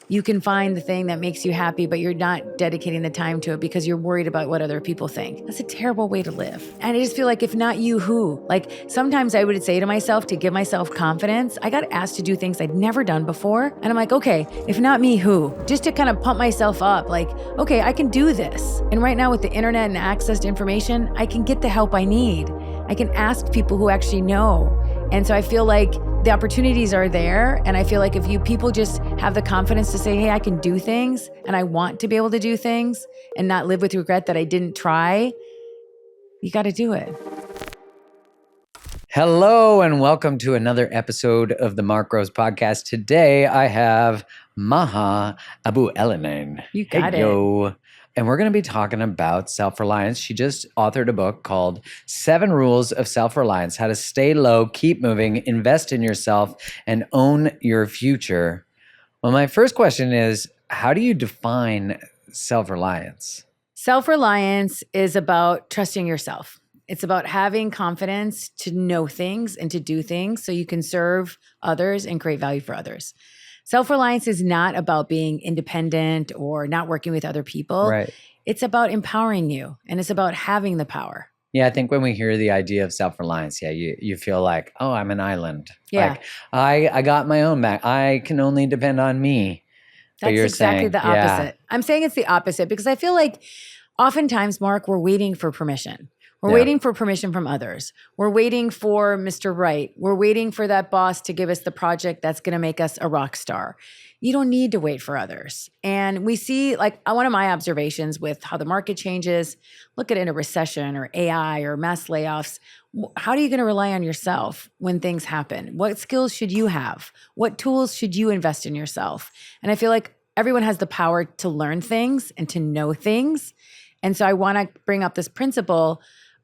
you can find the thing that makes you happy, but you're not dedicating the time to it because you're worried about what other people think. That's a terrible way to live. And I just feel like, if not you, who? Like, sometimes I would say to myself, to give myself confidence, I got asked to do things I'd never done before. And I'm like, okay, if not me, who? Just to kind of pump myself up, like, okay, I can do this. And right now with the internet and access to information, I can get the help I need. I can ask people who actually know. And so I feel like the opportunities are there. And I feel like if people just have the confidence to say, hey, I can do things and I want to be able to do things and not live with regret that I didn't try, you got to do it. Hello, and welcome to another episode of the Mark Groves Podcast. Today, I have Maha Abouelenein. You got it. And we're going to be talking about self-reliance. She just authored a book called 7 Rules of Self-Reliance: How to Stay Low, Keep Moving, Invest in Yourself, and Own Your Future. Well, my first question is, how do you define self-reliance? Self-reliance is about trusting yourself. It's about having confidence to know things and to do things so you can serve others and create value for others. Self-reliance is not about being independent or not working with other people. Right. It's about empowering you, and it's about having the power. Yeah, I think when we hear the idea of self-reliance, you feel like, oh, I'm an island. Yeah. Like, I got my own back. I can only depend on me. That's exactly the opposite. Yeah. I'm saying it's the opposite because I feel like oftentimes, Mark, we're waiting for permission. We're waiting for permission from others. We're waiting for Mr. Right. We're waiting for that boss to give us the project that's going to make us a rock star. You don't need to wait for others. And we see, like, one of my observations with how the market changes, look at it in a recession or AI or mass layoffs. How are you going to rely on yourself when things happen? What skills should you have? What tools should you invest in yourself? And I feel like everyone has the power to learn things and to know things. And so I want to bring up this principle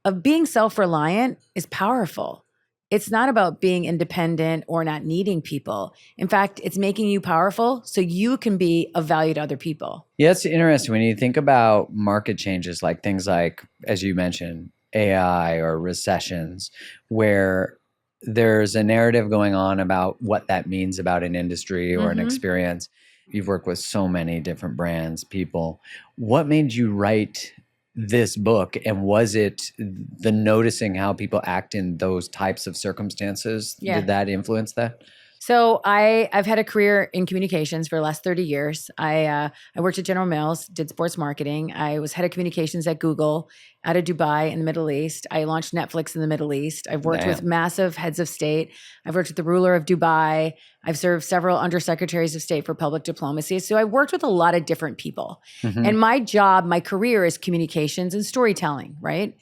of being self-reliant is powerful. It's not about being independent or not needing people. In fact, it's making you powerful so you can be of value to other people. Yeah, it's interesting when you think about market changes, like things like, as you mentioned, AI or recessions, where there's a narrative going on about what that means about an industry or an experience. You've worked with so many different brands, people. What made you write this book, and was it the noticing how people act in those types of circumstances? Yeah. Did that influence that? So I've had a career in communications for the last 30 years. I worked at General Mills, did sports marketing. I was head of communications at Google out of Dubai in the Middle East. I launched Netflix in the Middle East. I've worked with massive heads of state. I've worked with the ruler of Dubai. I've served several undersecretaries of state for public diplomacy. So I worked with a lot of different people. And my job, my career is communications and storytelling, right?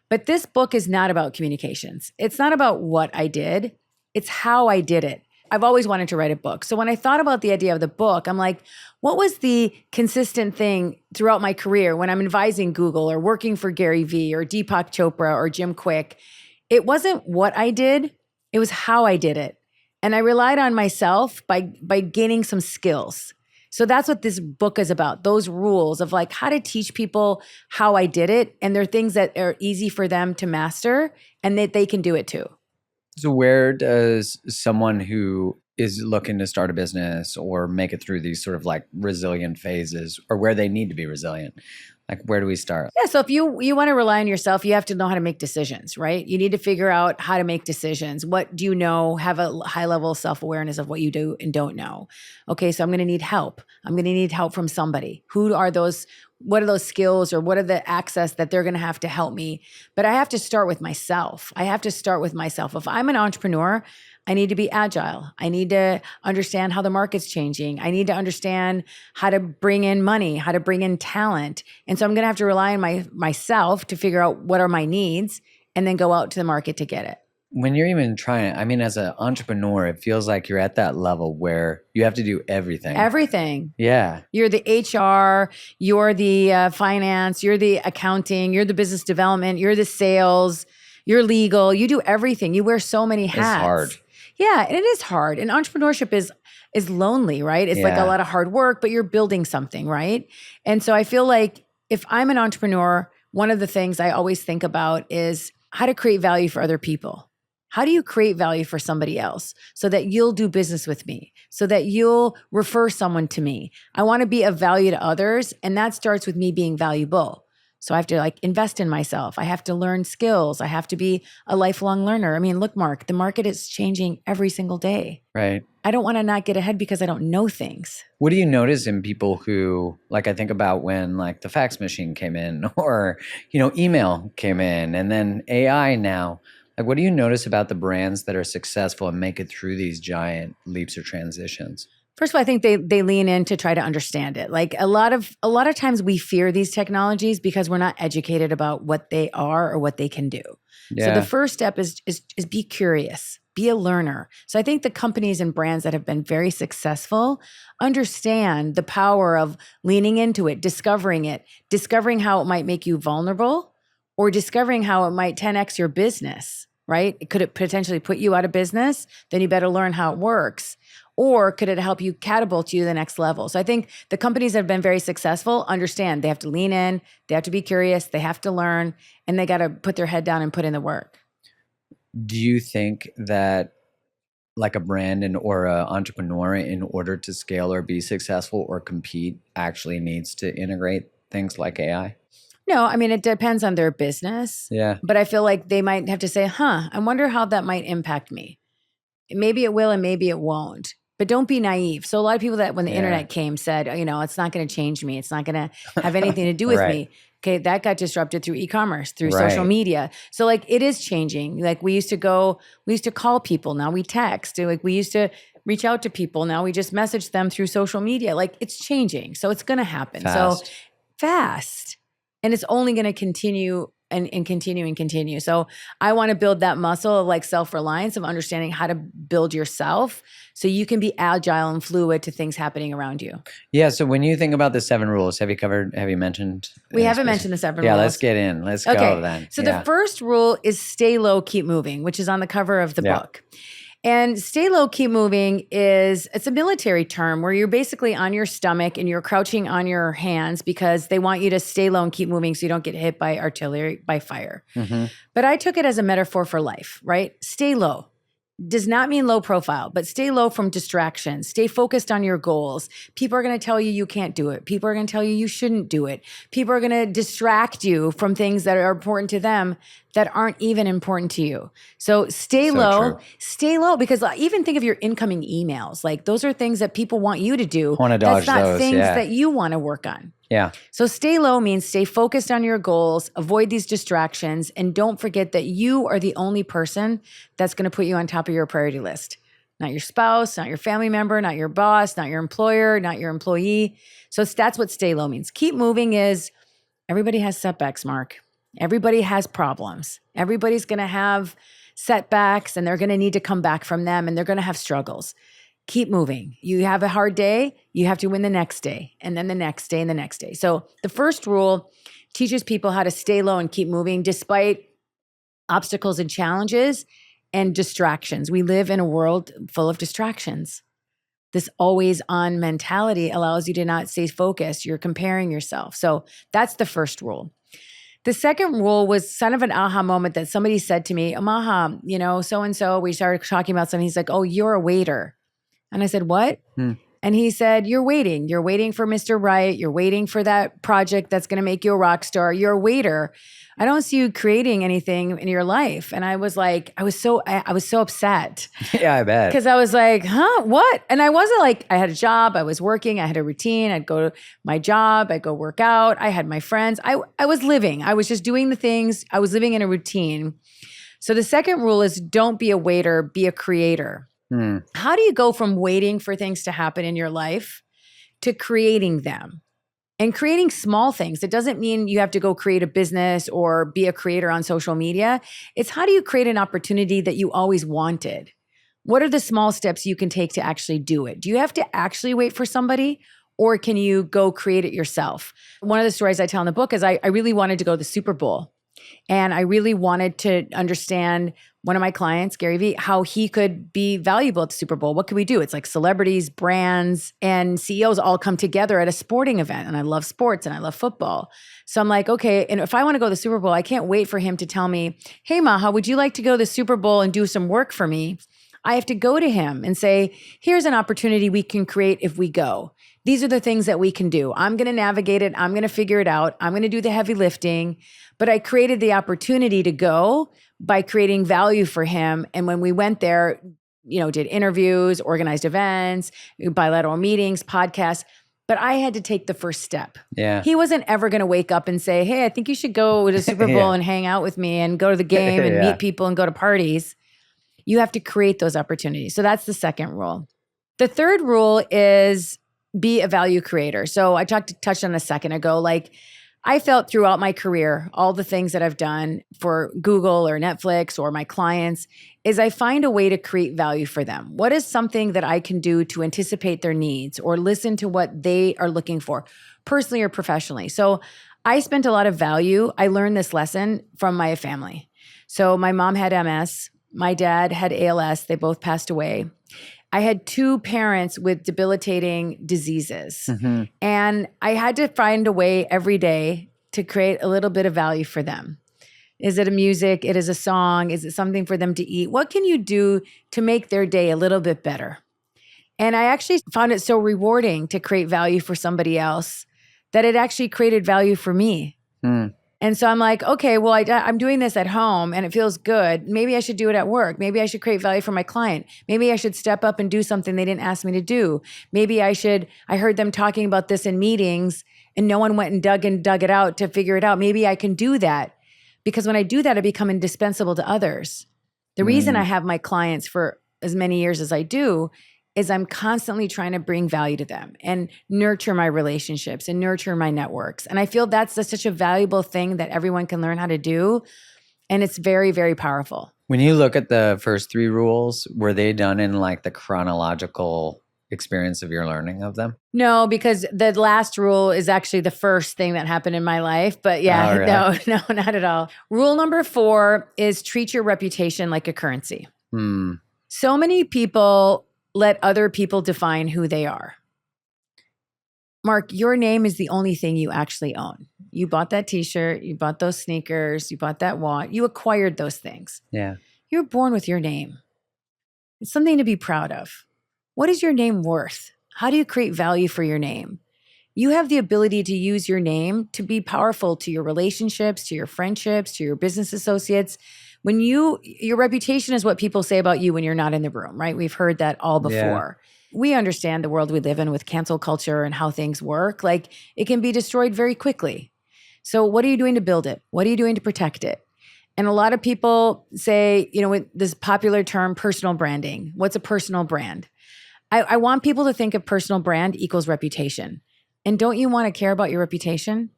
But this book is not about communications. It's not about what I did. It's how I did it. I've always wanted to write a book. So when I thought about the idea of the book, I'm like, what was the consistent thing throughout my career when I'm advising Google or working for Gary Vee or Deepak Chopra or Jim Quick? It wasn't what I did, it was how I did it. And I relied on myself by gaining some skills. So that's what this book is about, those rules of like how to teach people how I did it. And they're things that are easy for them to master and that they can do it too. So where does someone who is looking to start a business or make it through these sort of like resilient phases, or where they need to be resilient, like where do we start? Yeah, so if you want to rely on yourself, you have to know how to make decisions, right? You need to figure out how to make decisions. What do you know? Have a high level of self-awareness of what you do and don't know. Okay, so I'm going to need help. I'm going to need help from somebody. Who are those? What are those skills or what are the access that they're going to have to help me? But I have to start with myself. If I'm an entrepreneur, I need to be agile. I need to understand how the market's changing. I need to understand how to bring in money, how to bring in talent. And so I'm going to have to rely on myself to figure out what are my needs and then go out to the market to get it. When you're even trying, I mean, as an entrepreneur, it feels like you're at that level where you have to do everything. Everything. Yeah. You're the HR, you're the finance, you're the accounting, you're the business development, you're the sales, you're legal. You do everything. You wear so many hats. It's hard. Yeah, and it is hard. And entrepreneurship is lonely, right? It's like a lot of hard work, but you're building something, right? And so I feel like if I'm an entrepreneur, one of the things I always think about is how to create value for other people. How do you create value for somebody else so that you'll do business with me, so that you'll refer someone to me? I want to be of value to others. And that starts with me being valuable. So I have to invest in myself. I have to learn skills. I have to be a lifelong learner. I mean, look, Mark, the market is changing every single day. Right. I don't want to not get ahead because I don't know things. What do you notice in people who, I think about when the fax machine came in or, email came in and then AI now, what do you notice about the brands that are successful and make it through these giant leaps or transitions? First of all, I think they lean in to try to understand it. A lot of times we fear these technologies because we're not educated about what they are or what they can do. Yeah. So the first step is be curious, be a learner. So I think the companies and brands that have been very successful understand the power of leaning into it, discovering how it might make you vulnerable, or discovering how it might 10x your business, right? Could it potentially put you out of business? Then you better learn how it works. Or could it help you catapult you to the next level? So I think the companies that have been very successful understand they have to lean in, they have to be curious, they have to learn, and they got to put their head down and put in the work. Do you think that a brand or an entrepreneur, in order to scale or be successful or compete, actually needs to integrate things like AI? No, I mean, it depends on their business. Yeah. But I feel like they might have to say, I wonder how that might impact me. Maybe it will and maybe it won't. But don't be naive. So a lot of people that when the internet came said, it's not going to change me. It's not going to have anything to do with Right. me. Okay, that got disrupted through e-commerce, through social media. So it is changing. We used to call people. Now we text. We used to reach out to people. Now we just message them through social media. It's changing. So it's going to happen. Fast. So fast. And it's only going to continue and continue. So I want to build that muscle of self-reliance, of understanding how to build yourself so you can be agile and fluid to things happening around you. Yeah. So when you think about the 7 rules, have you mentioned? We haven't mentioned the 7 rules. Yeah, let's get in. Let's go then. So the first rule is stay low, keep moving, which is on the cover of the book. And stay low, keep moving it's a military term where you're basically on your stomach and you're crouching on your hands because they want you to stay low and keep moving so you don't get hit by artillery, by fire. Mm-hmm. But I took it as a metaphor for life, right? Stay low. Does not mean low profile, but stay low from distractions. Stay focused on your goals. People are going to tell you can't do it. People are going to tell you shouldn't do it. People are going to distract you from things that are important to them that aren't even important to you. So stay low, because even think of your incoming emails. Those are things that people want you to do. Want to dodge That's not those, things that you want to work on. Yeah. So stay low means stay focused on your goals, avoid these distractions, and don't forget that you are the only person that's going to put you on top of your priority list. Not your spouse, not your family member, not your boss, not your employer, not your employee. So that's what stay low means. Keep moving is everybody has setbacks, Mark. Everybody has problems. Everybody's going to have setbacks and they're going to need to come back from them and they're going to have struggles. Keep moving. You have a hard day, you have to win the next day, and then the next day and the next day. So the first rule teaches people how to stay low and keep moving despite obstacles and challenges and distractions. We live in a world full of distractions. This always on mentality allows you to not stay focused. You're comparing yourself. So that's the first rule. The second rule was kind of an aha moment that somebody said to me, Maha, so-and-so, we started talking about something. He's like, oh, you're a waiter. And I said, what? And he said, you're waiting. You're waiting for Mr. Right. You're waiting for that project that's going to make you a rock star. You're a waiter. I don't see you creating anything in your life. And I was like, I was so upset. Yeah, I bet. Because I was like, what? And I wasn't I had a job. I was working. I had a routine. I'd go to my job. I'd go work out. I had my friends. I was living. I was just doing the things. I was living in a routine. So the second rule is don't be a waiter, be a creator. How do you go from waiting for things to happen in your life to creating them? And creating small things. It doesn't mean you have to go create a business or be a creator on social media. It's how do you create an opportunity that you always wanted? What are the small steps you can take to actually do it? Do you have to actually wait for somebody or can you go create it yourself? One of the stories I tell in the book is I really wanted to go to the Super Bowl. And I really wanted to understand one of my clients, Gary Vee, how he could be valuable at the Super Bowl. What could we do? It's like celebrities, brands, and CEOs all come together at a sporting event. And I love sports and I love football. So I'm like, okay, and if I want to go to the Super Bowl, I can't wait for him to tell me, hey, Maha, would you like to go to the Super Bowl and do some work for me? I have to go to him and say, here's an opportunity we can create if we go. These are the things that we can do. I'm going to navigate it. I'm going to figure it out. I'm going to do the heavy lifting. But I created the opportunity to go by creating value for him. And when we went there, did interviews, organized events, bilateral meetings, podcasts. But I had to take the first step. Yeah. He wasn't ever going to wake up and say, hey, I think you should go to the Super Bowl and hang out with me and go to the game and meet people and go to parties. You have to create those opportunities. So that's the second rule. The third rule is be a value creator. So I touched on a second ago, like I felt throughout my career, all the things that I've done for Google or Netflix or my clients, is I find a way to create value for them. What is something that I can do to anticipate their needs or listen to what they are looking for, personally or professionally? So I spent a lot of value. I learned this lesson from my family. So my mom had MS. My dad had ALS. They both passed away. I had two parents with debilitating diseases. Mm-hmm. And I had to find a way every day to create a little bit of value for them. Is it a music? It is a song? Is it something for them to eat? What can you do to make their day a little bit better? And I actually found it so rewarding to create value for somebody else that it actually created value for me. Mm. And so I'm like, okay, well, I'm doing this at home and it feels good. Maybe I should do it at work. Maybe I should create value for my client. Maybe I should step up and do something they didn't ask me to do. Maybe I heard them talking about this in meetings and no one went and dug it out to figure it out. Maybe I can do that because when I do that, I become indispensable to others. The reason I have my clients for as many years as I do is I'm constantly trying to bring value to them and nurture my relationships and nurture my networks. And I feel that's such a valuable thing that everyone can learn how to do. And it's very, very powerful. When you look at the first three rules, were they done in like the chronological experience of your learning of them? No, because the last rule is actually the first thing that happened in my life. But yeah, really? No, not at all. Rule number 4 is treat your reputation like a currency. So many people let other people define who they are. Mark, your name is the only thing you actually own. You bought that t-shirt, you bought those sneakers, you bought that watch, you acquired those things. Yeah. You're born with your name. It's something to be proud of. What is your name worth? How do you create value for your name? You have the ability to use your name to be powerful to your relationships, to your friendships, to your business associates. When your reputation is what people say about you when you're not in the room, right? We've heard that all before. Yeah. We understand the world we live in with cancel culture and how things work. Like it can be destroyed very quickly. So what are you doing to build it? What are you doing to protect it? And a lot of people say, with this popular term, personal branding. What's a personal brand? I want people to think of personal brand equals reputation. And don't you want to care about your reputation?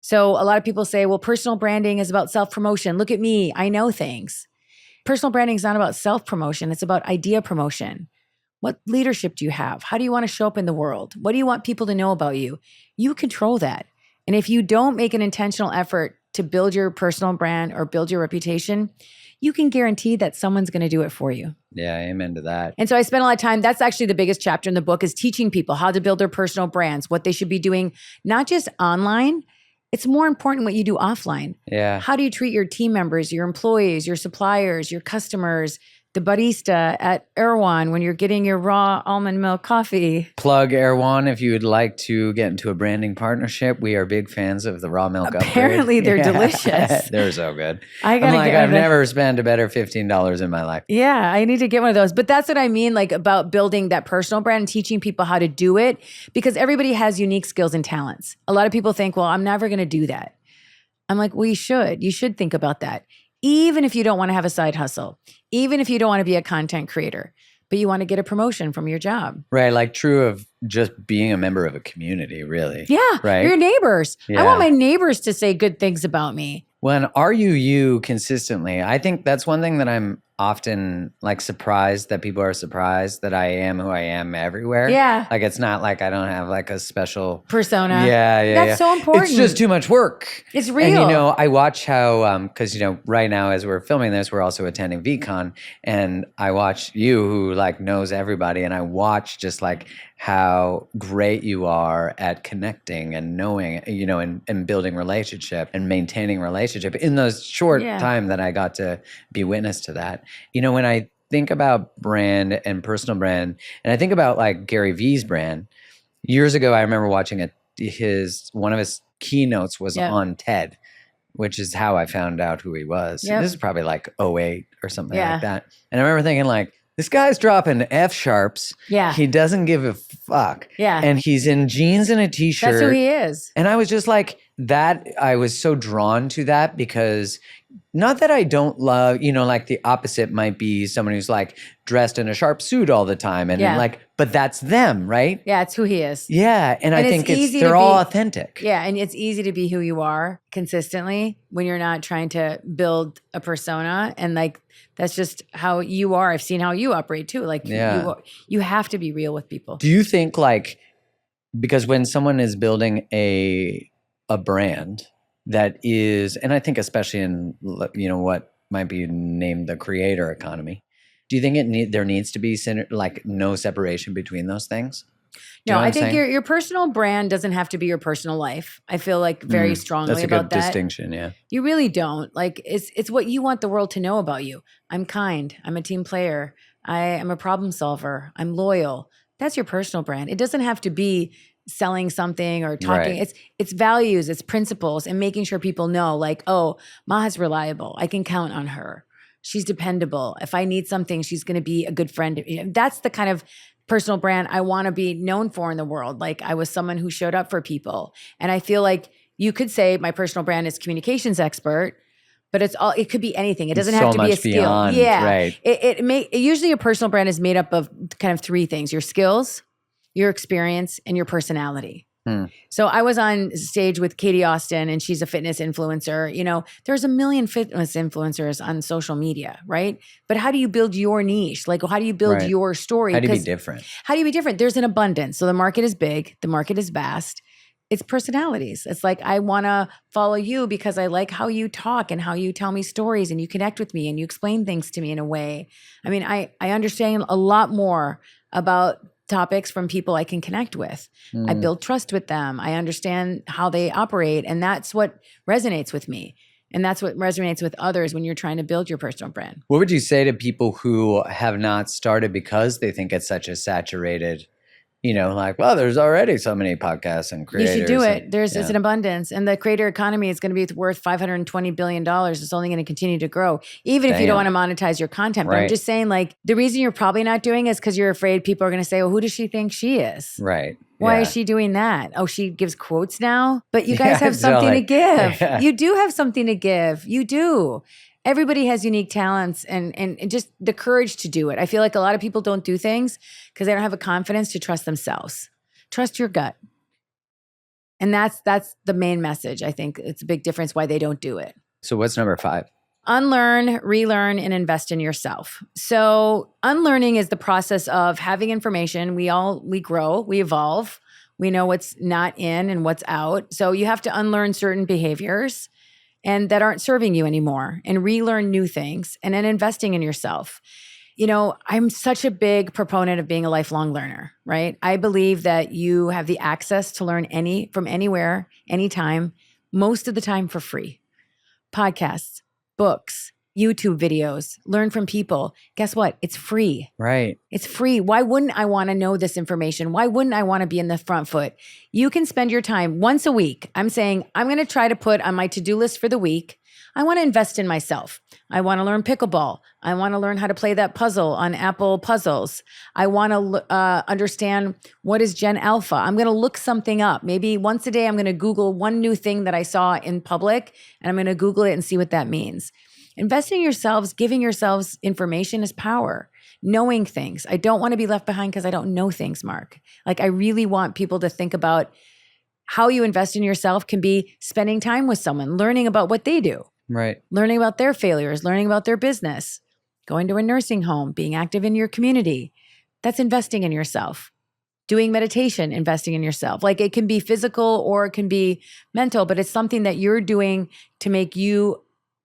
So a lot of people say, well, personal branding is about self-promotion. Look at me. I know things. Personal branding is not about self-promotion. It's about idea promotion. What leadership do you have? How do you want to show up in the world? What do you want people to know about you? You control that. And if you don't make an intentional effort to build your personal brand or build your reputation, you can guarantee that someone's going to do it for you. Yeah, amen to that. And so I spent a lot of time, that's actually the biggest chapter in the book, is teaching people how to build their personal brands, what they should be doing, not just online. It's more important what you do offline. Yeah. How do you treat your team members, your employees, your suppliers, your customers, the barista at Erewhon when you're getting your raw almond milk coffee? Plug Erewhon if you would like to get into a branding partnership. We are big fans of the raw milk Apparently upgrade. They're delicious. They're so good. I've never spent a better $15 in my life. Yeah, I need to get one of those. But that's what I mean, like about building that personal brand and teaching people how to do it, because everybody has unique skills and talents. A lot of people think, well, I'm never going to do that. I'm like, well, you should think about that. Even if you don't want to have a side hustle, even if you don't want to be a content creator, but you want to get a promotion from your job. Right. Like true of just being a member of a community, really. Yeah. Right. Your neighbors. Yeah. I want my neighbors to say good things about me. When are you consistently? I think that's one thing that I'm often like surprised that people are surprised that I am who I am everywhere. Yeah. Like it's not like I don't have like a special persona. Yeah. That's so important. It's just too much work. It's real. And you know, I watch how because you know, right now as we're filming this, we're also attending VCon, and I watch you who like knows everybody, and I watch just like how great you are at connecting and knowing, you know, and building relationship and maintaining relationship in those short time that I got to be witness to that. You know, when I think about brand and personal brand, and I think about like Gary Vee's brand, years ago, I remember watching one of his keynotes was on TED, which is how I found out who he was. This is probably like 08 or something like that. And I remember thinking like, this guy's dropping F sharps. Yeah. He doesn't give a fuck. Yeah. And he's in jeans and a t-shirt. That's who he is. And I was just like, I was so drawn to that because not that I don't love, you know, like the opposite might be someone who's like dressed in a sharp suit all the time and like, but that's them, right? Yeah, it's who he is. Yeah. And I think they're all authentic. Yeah. And it's easy to be who you are consistently when you're not trying to build a persona. And like, that's just how you are. I've seen how you operate too. Like you have to be real with people. Do you think like, because when someone is building a brand that is, and I think especially in, you know, what might be named the creator economy, do you think there needs to be like no separation between those things? No, I think your personal brand doesn't have to be your personal life. I feel like very strongly about that. That's a good distinction, yeah. You really don't. Like it's what you want the world to know about you. I'm kind. I'm a team player. I am a problem solver. I'm loyal. That's your personal brand. It doesn't have to be selling something or talking. Right. It's values, it's principles, and making sure people know like, oh, Maha's reliable. I can count on her. She's dependable. If I need something, she's going to be a good friend. That's the kind of personal brand I want to be known for in the world. Like I was someone who showed up for people. And I feel like you could say my personal brand is communications expert, but it could be anything. It doesn't have to be a skill. Beyond, yeah. Right. Usually a personal brand is made up of kind of three things: your skills, your experience, and your personality. So I was on stage with Katie Austin, and she's a fitness influencer. You know, there's a million fitness influencers on social media, right? But how do you build your niche? Like, how do you build your story? How do you be different? How do you be different? There's an abundance. So the market is big. The market is vast. It's personalities. It's like, I want to follow you because I like how you talk and how you tell me stories and you connect with me and you explain things to me in a way. I mean, I understand a lot more about topics from people I can connect with. I build trust with them. I understand how they operate. And that's what resonates with me. And that's what resonates with others when you're trying to build your personal brand. What would you say to people who have not started because they think it's such a saturated, you know, like, well, there's already so many podcasts and creators. You should do it. It's an abundance. And the creator economy is going to be worth $520 billion. It's only going to continue to grow, even if you don't want to monetize your content. But I'm just saying, like, the reason you're probably not doing it is because you're afraid people are going to say, well, who does she think she is? Right. Why is she doing that? Oh, she gives quotes now? But you guys have something to give. Yeah. You do have something to give. You do. Everybody has unique talents and just the courage to do it. I feel like a lot of people don't do things because they don't have a confidence to trust themselves. Trust your gut. And that's the main message. I think it's a big difference why they don't do it. So what's number 5? Unlearn, relearn, and invest in yourself. So unlearning is the process of having information. We grow, we evolve. We know what's not in and what's out. So you have to unlearn certain behaviors and that aren't serving you anymore and relearn new things and then investing in yourself. You know, I'm such a big proponent of being a lifelong learner, right? I believe that you have the access to learn from anywhere, anytime, most of the time for free. Podcasts, books, YouTube videos, learn from people. Guess what? It's free. Right. It's free. Why wouldn't I want to know this information? Why wouldn't I want to be in the front foot? You can spend your time once a week. I'm saying I'm going to try to put on my to-do list for the week. I want to invest in myself. I want to learn pickleball. I want to learn how to play that puzzle on Apple Puzzles. I want to understand what is Gen Alpha. I'm going to look something up. Maybe once a day, I'm going to Google one new thing that I saw in public, and I'm going to Google it and see what that means. Investing in yourselves, giving yourselves information is power. Knowing things. I don't want to be left behind because I don't know things, Mark. Like, I really want people to think about how you invest in yourself can be spending time with someone, learning about what they do. Right. Learning about their failures, learning about their business. going to a nursing home, being active in your community. That's investing in yourself. Doing meditation, investing in yourself. Like it can be physical or it can be mental, but it's something that you're doing to make you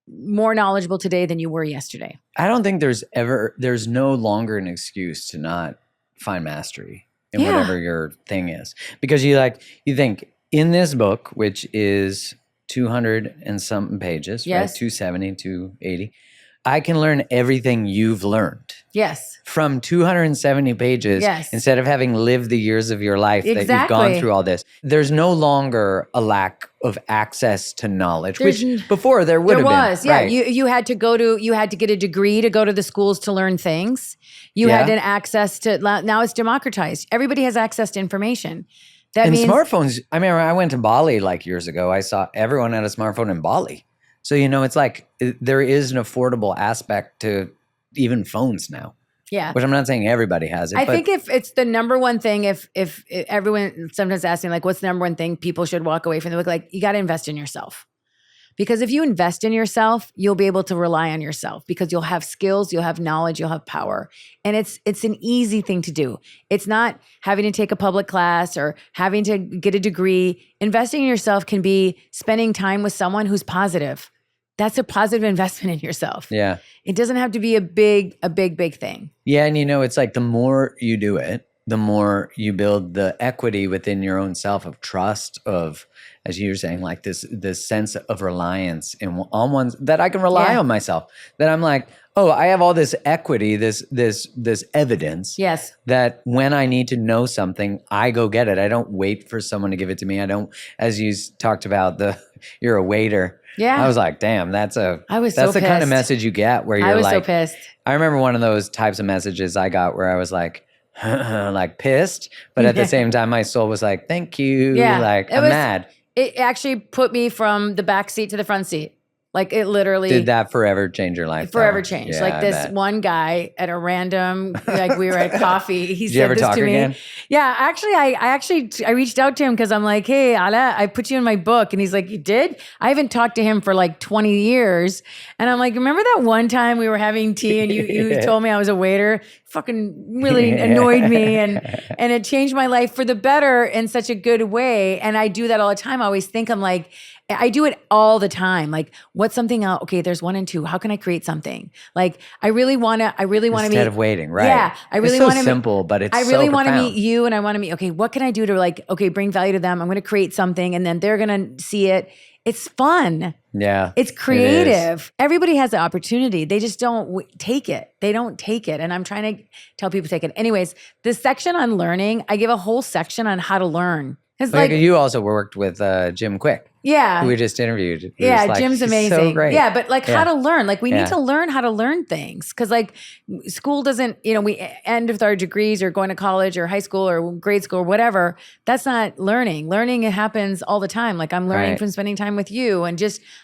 more knowledgeable today than you were yesterday. I don't think there's no longer an excuse to not find mastery in whatever your thing is. Because you think in this book, which is 200 and something pages, right? 270, 280, I can learn everything you've learned. Yes. From 270 pages, instead of having lived the years of your life that you've gone through all this. There's no longer a lack of access to knowledge, which before there would have been. There was, yeah. Right. You had to get a degree to go to the schools to learn things. You had an access to, now it's democratized. Everybody has access to information. That means smartphones. I mean, I went to Bali like years ago. I saw everyone had a smartphone in Bali. So, it's like there is an affordable aspect to even phones now. Yeah. Which I'm not saying everybody has it. I think if it's the number one thing, if everyone sometimes asks me, like, what's the number one thing people should walk away from the book? Like, you got to invest in yourself. Because if you invest in yourself, you'll be able to rely on yourself because you'll have skills, you'll have knowledge, you'll have power. And it's an easy thing to do. It's not having to take a public class or having to get a degree. Investing in yourself can be spending time with someone who's positive. That's a positive investment in yourself. Yeah. It doesn't have to be a big thing. Yeah. And it's like the more you do it, the more you build the equity within your own self of trust, of, as you were saying, like this sense of reliance on one, that I can rely on myself, that I'm like, oh, I have all this equity, this evidence. Yes. That when I need to know something, I go get it. I don't wait for someone to give it to me. I don't, as you talked about you're a waiter. Yeah. I was like, damn, that's the kind of message you get where you're like, so pissed. I remember one of those types of messages I got where I was like, like pissed, but at the same time, my soul was like, thank you. Yeah. Like, I'm mad. It actually put me from the back seat to the front seat. Like it literally did that forever change your life? Forever changed. Yeah, like this one guy at a random, like we were at coffee. He said this to me. Again? Yeah, actually, I reached out to him because I'm like, hey, Ala, I put you in my book, and he's like, you did? I haven't talked to him for like 20 years, and I'm like, remember that one time we were having tea and you told me I was a waiter? Fucking really annoyed me, and it changed my life for the better in such a good way. And I do that all the time. I always think I'm like. I do it all the time. Like, what's something else? Okay, there's 1 and 2. How can I create something? Like, I really want to meet. Instead of waiting, right? Yeah. I really want to simple, but it's I really so want to meet you, and I want to meet, okay, what can I do to bring value to them? I'm going to create something, and then they're going to see it. It's fun. Yeah. It's creative. Everybody has the opportunity. They just don't take it. They don't take it. And I'm trying to tell people to take it. Anyways, this section on learning, I give a whole section on how to learn. It's like you also worked with Jim Quick. Yeah. Who we just interviewed. Jim's amazing. So great. Yeah, but how to learn. Like we need to learn how to learn things. Because like school doesn't, we end with our degrees or going to college or high school or grade school or whatever. That's not learning. Learning, it happens all the time. Like I'm learning from spending time with you. And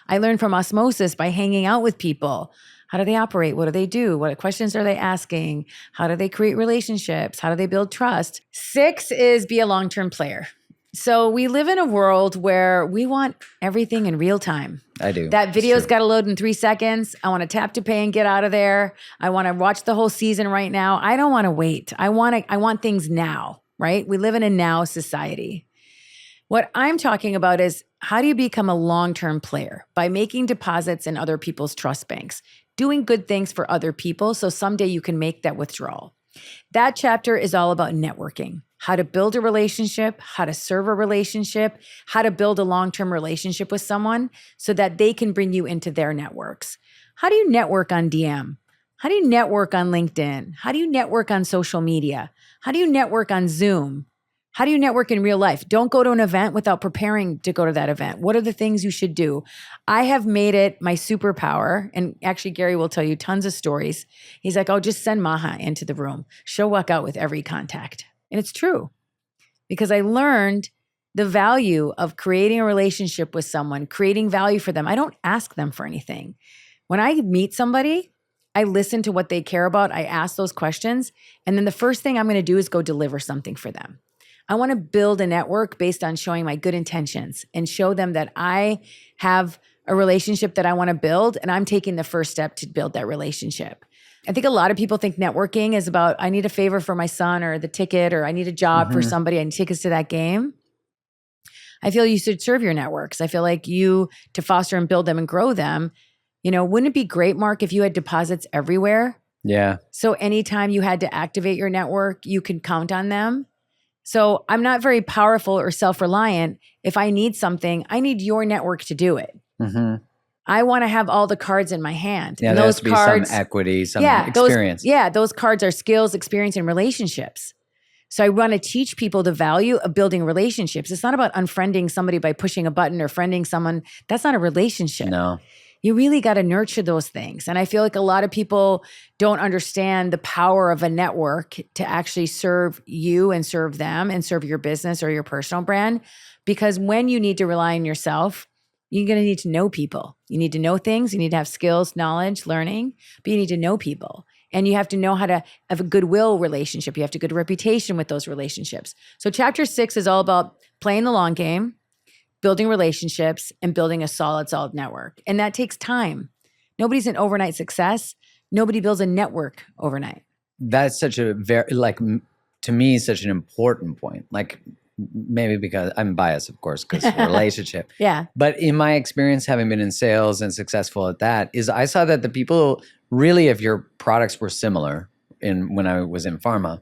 I learn from osmosis by hanging out with people. How do they operate? What do they do? What questions are they asking? How do they create relationships? How do they build trust? 6 is be a long-term player. So we live in a world where we want everything in real time. I do. That video's got to load in 3 seconds. I want to tap to pay and get out of there. I want to watch the whole season right now. I don't want to wait. I want things now, right? We live in a now society. What I'm talking about is how do you become a long-term player? By making deposits in other people's trust banks, doing good things for other people so someday you can make that withdrawal. That chapter is all about networking. How to build a relationship, how to serve a relationship, how to build a long-term relationship with someone so that they can bring you into their networks. How do you network on DM? How do you network on LinkedIn? How do you network on social media? How do you network on Zoom? How do you network in real life? Don't go to an event without preparing to go to that event. What are the things you should do? I have made it my superpower. And actually, Gary will tell you tons of stories. He's like, oh, just send Maha into the room. She'll walk out with every contact. And it's true because I learned the value of creating a relationship with someone, creating value for them. I don't ask them for anything. When I meet somebody, I listen to what they care about. I ask those questions. And then the first thing I'm going to do is go deliver something for them. I want to build a network based on showing my good intentions and show them that I have a relationship that I want to build and I'm taking the first step to build that relationship. I think a lot of people think networking is about, I need a favor for my son or the ticket, or I need a job for somebody. I need tickets to that game. I feel you should serve your networks. I feel like you, to foster and build them and grow them, wouldn't it be great, Mark, if you had deposits everywhere? Yeah. So anytime you had to activate your network, you could count on them. So I'm not very powerful or self-reliant. If I need something, I need your network to do it. I want to have all the cards in my hand. Yeah, and there those has to be cards, some equity, some experience. Those cards are skills, experience, and relationships. So I want to teach people the value of building relationships. It's not about unfriending somebody by pushing a button or friending someone. That's not a relationship. No. You really got to nurture those things. And I feel like a lot of people don't understand the power of a network to actually serve you and serve them and serve your business or your personal brand. Because when you need to rely on yourself, you're going to need to know people. You need to know things. You need to have skills, knowledge, learning, but you need to know people. And you have to know how to have a goodwill relationship. You have to have a good reputation with those relationships. So chapter 6 is all about playing the long game, building relationships, and building a solid network. And that takes time. Nobody's an overnight success. Nobody builds a network overnight. That's such a to me, such an important point. Like, maybe because I'm biased, of course, because relationship. Yeah. But in my experience, having been in sales and successful at that, is I saw that the people really, if your products were similar when I was in pharma,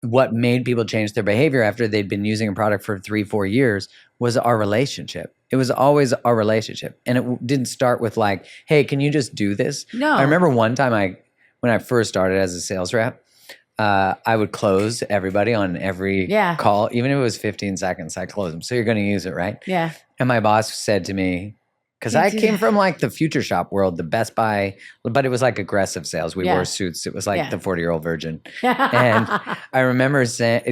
what made people change their behavior after they'd been using a product for 3-4 years was our relationship. It was always our relationship. And it didn't start with like, hey, can you just do this? No. I remember one time when I first started as a sales rep, I would close everybody on every call, even if it was 15 seconds, I close them. So you're going to use it, right? Yeah. And my boss said to me, because I came from like the Future Shop world, the Best Buy, but it was like aggressive sales. We wore suits. It was like the 40-year-old virgin. And I remember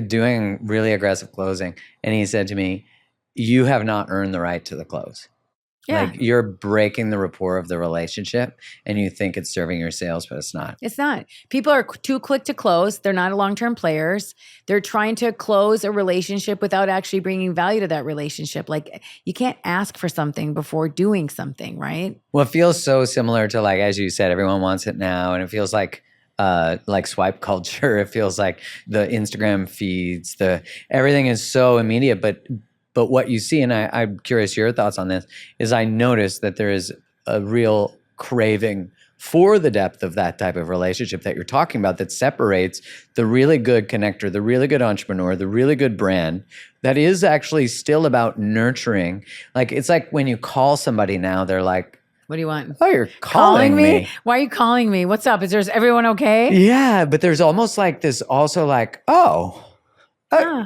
doing really aggressive closing. And he said to me, you have not earned the right to the close. Yeah. Like, you're breaking the rapport of the relationship and you think it's serving your sales, but it's not. It's not. People are too quick to close. They're not long-term players. They're trying to close a relationship without actually bringing value to that relationship. Like, you can't ask for something before doing something, right? Well, it feels so similar to, like, as you said, everyone wants it now. And it feels like swipe culture. It feels like the Instagram feeds, everything is so immediate, But what you see, and I'm curious your thoughts on this, is I noticed that there is a real craving for the depth of that type of relationship that you're talking about that separates the really good connector, the really good entrepreneur, the really good brand that is actually still about nurturing. Like, it's like when you call somebody now, they're like, what do you want? Oh, you're calling me? Why are you calling me? What's up? Is everyone okay? Yeah, but there's almost like this also like,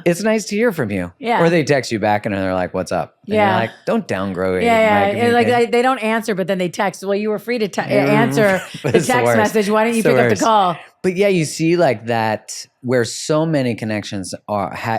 it's nice to hear from you. Yeah. Or they text you back and they're like, what's up? And you're like, don't downgrade. Yeah. Like they don't answer, but then they text. Well, you were free to answer the text message. Why didn't you pick up the call? But yeah, you see like that where so many connections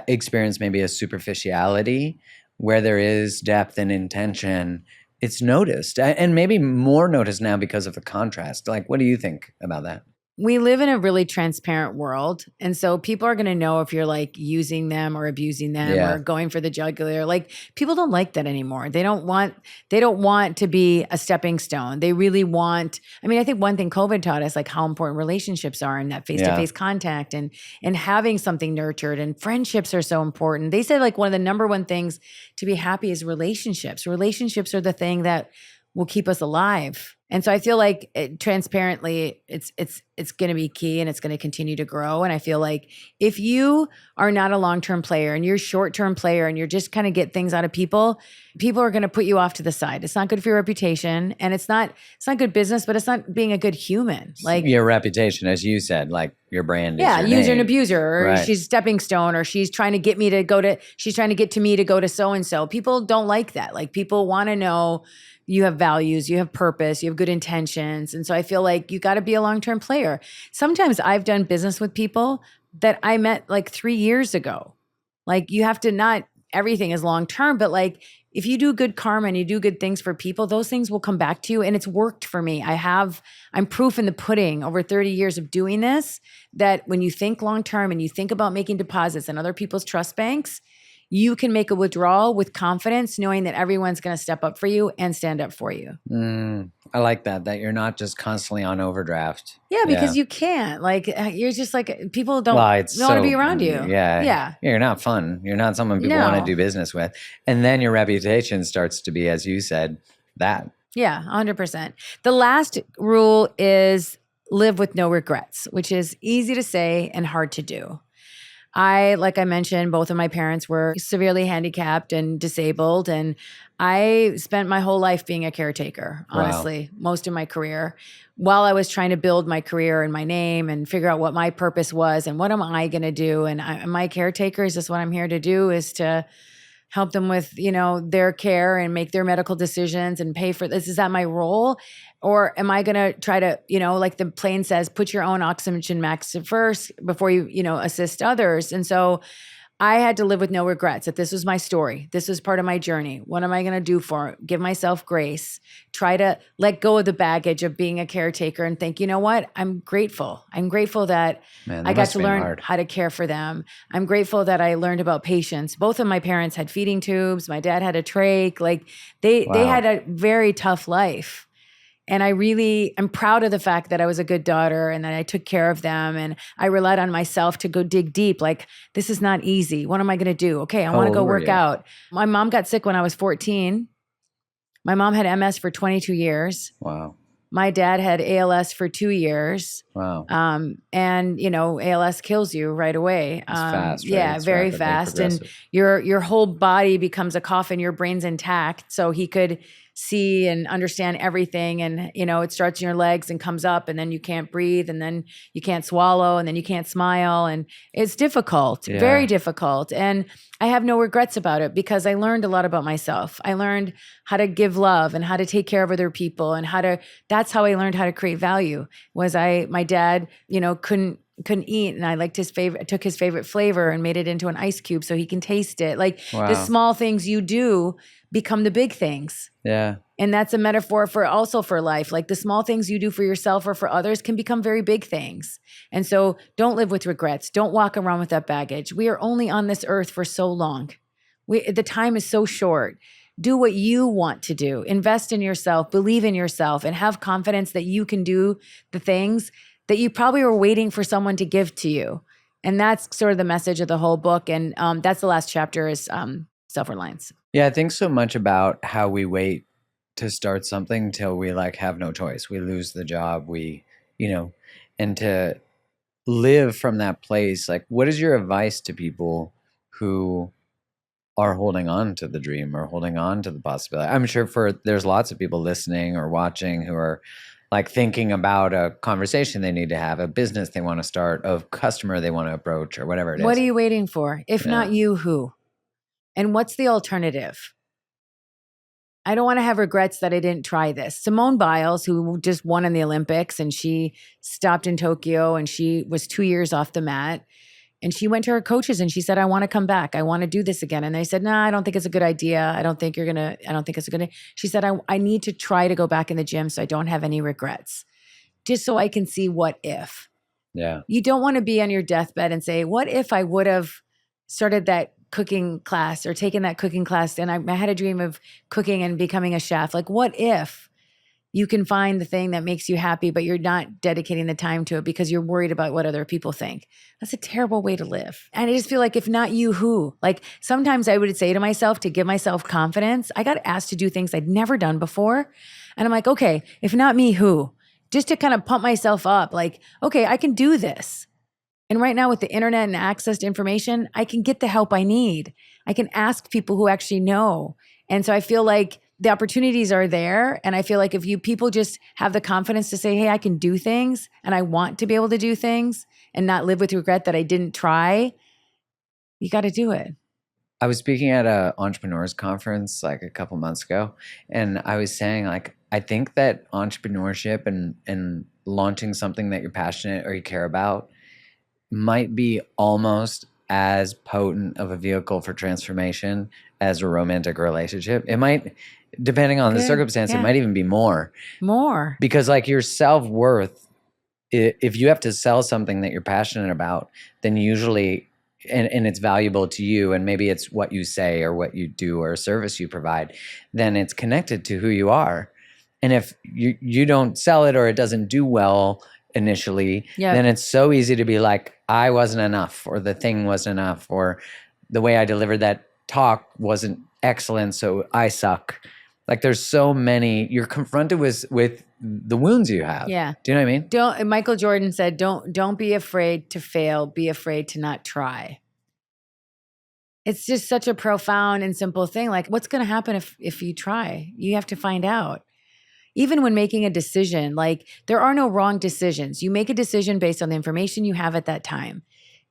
experience maybe a superficiality where there is depth and intention. It's noticed and maybe more noticed now because of the contrast. Like, what do you think about that? We live in a really transparent world. And so people are going to know if you're like using them or abusing them or going for the jugular. Like, people don't like that anymore. They don't want to be a stepping stone. They really want, I think one thing COVID taught us, like, how important relationships are and that face-to-face contact and having something nurtured, and friendships are so important. They said like one of the number one things to be happy is relationships. Relationships are the thing that will keep us alive. And so I feel like transparently, it's going to be key and it's going to continue to grow. And I feel like if you are not a long-term player and you're a short-term player and you're just kind of get things out of people are going to put you off to the side. It's not good for your reputation, and it's not good business, but it's not being a good human. Like, your reputation, as you said, like your brand is your user name. and abuser, or right. She's stepping stone, or she's trying to get me to she's trying to get to me to go to so-and-so. People don't like that. Like, people want to know you have values, you have purpose, you have good intentions. And so I feel like you got to be a long-term player. Sometimes I've done business with people that I met like 3 years ago. Like, you have to, not everything is long-term, but like, if you do good karma and you do good things for people, those things will come back to you. And it's worked for me. I'm proof in the pudding over 30 years of doing this, that when you think long-term and you think about making deposits in other people's trust banks, you can make a withdrawal with confidence, knowing that everyone's going to step up for you and stand up for you. I like that you're not just constantly on overdraft. Yeah, because you can't. Like, you're just like, people don't Well, want to be around you. Yeah. You're not fun. You're not someone people want to do business with. And then your reputation starts to be, as you said, that. Yeah, 100%. The last rule is live with no regrets, which is easy to say and hard to do. Like I mentioned, both of my parents were severely handicapped and disabled. And I spent my whole life being a caretaker, honestly, most of my career, while I was trying to build my career and my name and figure out what my purpose was and what am I going to do. And am I a caretaker? Is this what I'm here to do? Is to help them with, their care and make their medical decisions and pay for this? Is that my role? Or am I going to try to, like the plane says, put your own oxygen mask first before you, assist others? And so I had to live with no regrets that this was my story. This was part of my journey. What am I going to do for it? Give myself grace, try to let go of the baggage of being a caretaker and think, you know what? I'm grateful. I'm grateful that I got to learn how to care for them. I'm grateful that I learned about patience. Both of my parents had feeding tubes. My dad had a trach. Like they had a very tough life. And I'm proud of the fact that I was a good daughter and that I took care of them. And I relied on myself to go dig deep. Like, this is not easy. What am I going to do? Okay, I want to go work out. My mom got sick when I was 14. My mom had MS for 22 years. Wow. My dad had ALS for 2 years. Wow. And ALS kills you right away. It's fast, right? Yeah, it's very fast. And your whole body becomes a coffin. Your brain's intact. So he could see and understand everything. And, it starts in your legs and comes up, and then you can't breathe, and then you can't swallow, and then you can't smile. And it's difficult, very difficult. And I have no regrets about it because I learned a lot about myself. I learned how to give love and how to take care of other people and that's how I learned how to create value. My dad, couldn't eat, and I took his favorite flavor and made it into an ice cube so he can taste it. Like, the small things you do become the big things. Yeah. And that's a metaphor for life. Like, the small things you do for yourself or for others can become very big things. And so don't live with regrets. Don't walk around with that baggage. We are only on this earth for so long. The time is so short. Do what you want to do. Invest in yourself, believe in yourself, and have confidence that you can do the things that you probably were waiting for someone to give to you. And that's sort of the message of the whole book. And that's the last chapter is Self-Reliance. Yeah, I think so much about how we wait to start something till we have no choice. We lose the job, and to live from that place. Like, what is your advice to people who are holding on to the dream or holding on to the possibility? I'm sure there's lots of people listening or watching who are thinking about a conversation they need to have, a business they want to start, a customer they want to approach, or whatever it is. What are you waiting for? If not you, who? And what's the alternative? I don't want to have regrets that I didn't try this. Simone Biles, who just won in the Olympics, and she stopped in Tokyo, and she was 2 years off the mat. And she went to her coaches and she said, I want to come back. I want to do this again. And they said, I don't think it's a good idea. I don't think it's a good idea. She said, I need to try to go back in the gym so I don't have any regrets, just so I can see what if. Yeah. You don't want to be on your deathbed and say, what if I would have started that cooking class or taken that cooking class and I had a dream of cooking and becoming a chef? Like, what if you can find the thing that makes you happy, but you're not dedicating the time to it because you're worried about what other people think? That's a terrible way to live. And I just feel like, if not you, who? Like, sometimes I would say to myself, to give myself confidence, I got asked to do things I'd never done before. And I'm like, okay, if not me, who? Just to kind of pump myself up. Like, okay, I can do this. And right now with the internet and access to information, I can get the help I need. I can ask people who actually know. And so I feel like the opportunities are there. And I feel like if people just have the confidence to say, hey, I can do things and I want to be able to do things and not live with regret that I didn't try, you got to do it. I was speaking at an entrepreneurs conference a couple months ago, and I was saying I think that entrepreneurship and launching something that you're passionate or you care about might be almost as potent of a vehicle for transformation as a romantic relationship. It might, depending on the circumstance, it might even be more. Because your self-worth, if you have to sell something that you're passionate about, then usually and it's valuable to you, and maybe it's what you say or what you do or a service you provide, then it's connected to who you are. And if you don't sell it or it doesn't do well initially, then it's so easy to be like, I wasn't enough, or the thing wasn't enough, or the way I delivered that talk wasn't excellent, so I suck. Like there's so many, you're confronted with the wounds you have. Yeah. Do you know what I mean? Michael Jordan said, don't be afraid to fail, be afraid to not try. It's just such a profound and simple thing. Like, what's going to happen if you try? You have to find out. Even when making a decision, like there are no wrong decisions. You make a decision based on the information you have at that time.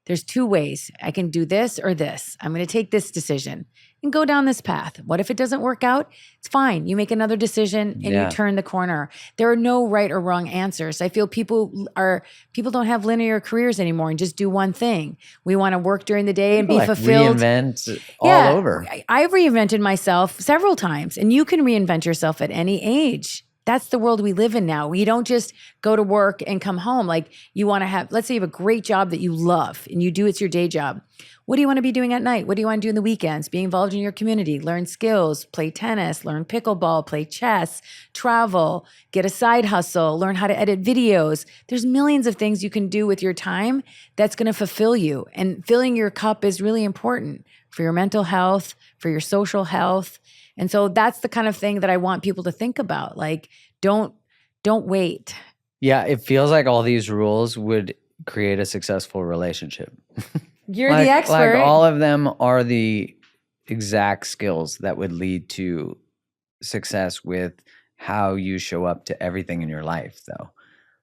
There's two ways. I can do this or this. I'm going to take this decision and go down this path. What if it doesn't work out? It's fine. You make another decision and you turn the corner. There are no right or wrong answers. I feel people don't have linear careers anymore and just do one thing. We want to work during the day and be fulfilled. Reinvent all over. I've reinvented myself several times, and you can reinvent yourself at any age. That's the world we live in now. You don't just go to work and come home. Like you want to have, let's say you have a great job that you love and you do, it's your day job. What do you want to be doing at night? What do you want to do in the weekends? Be involved in your community, learn skills, play tennis, learn pickleball, play chess, travel, get a side hustle, learn how to edit videos. There's millions of things you can do with your time that's going to fulfill you. And filling your cup is really important for your mental health, for your social health. And so that's the kind of thing that I want people to think about. Like, don't wait. Yeah, it feels like all these rules would create a successful relationship. You're the expert. Like all of them are the exact skills that would lead to success with how you show up to everything in your life, though.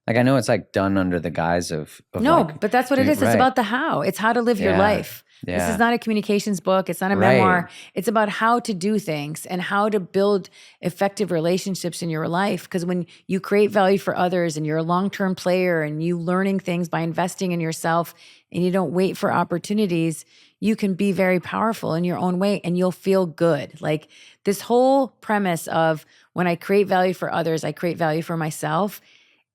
Like I know it's like done under the guise of no, like, but that's what it is. It's about the how. It's how to live your life. Yeah. This is not a communications book. It's not a memoir. It's about how to do things and how to build effective relationships in your life. Because when you create value for others and you're a long-term player and you learning things by investing in yourself and you don't wait for opportunities, you can be very powerful in your own way and you'll feel good. Like this whole premise of when I create value for others, I create value for myself.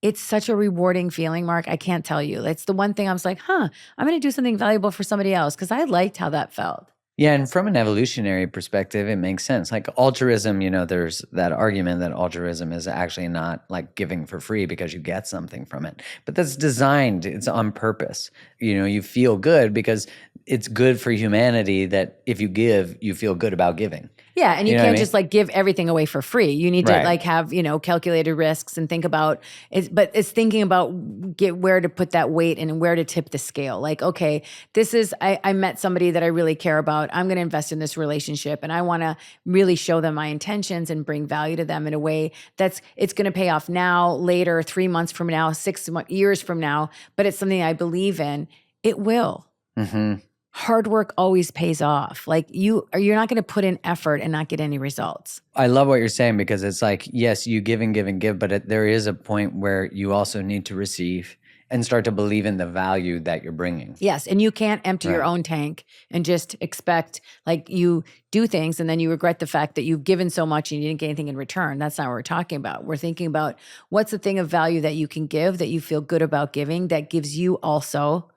It's such a rewarding feeling, Mark. I can't tell you. It's the one thing I was like, I'm going to do something valuable for somebody else because I liked how that felt. Yeah, and from an evolutionary perspective, it makes sense. Like altruism, there's that argument that altruism is actually not like giving for free because you get something from it. But that's designed, it's on purpose. You feel good because it's good for humanity that if you give, you feel good about giving. Yeah, and you can't just like give everything away for free. You need to like have, calculated risks and think about it. But it's thinking about where to put that weight and where to tip the scale. Like, okay, this is, I met somebody that I really care about. I'm going to invest in this relationship and I want to really show them my intentions and bring value to them in a way it's going to pay off now, later, 3 months from now, 6 years from now. But it's something I believe in. It will. Mm-hmm. Hard work always pays off. Like you're not going to put in effort and not get any results. I love what you're saying because it's like, yes, you give and give and give, but there is a point where you also need to receive and start to believe in the value that you're bringing. Yes, and you can't empty your own tank and just expect like you do things and then you regret the fact that you've given so much and you didn't get anything in return. That's not what we're talking about. We're thinking about what's the thing of value that you can give that you feel good about giving that gives you also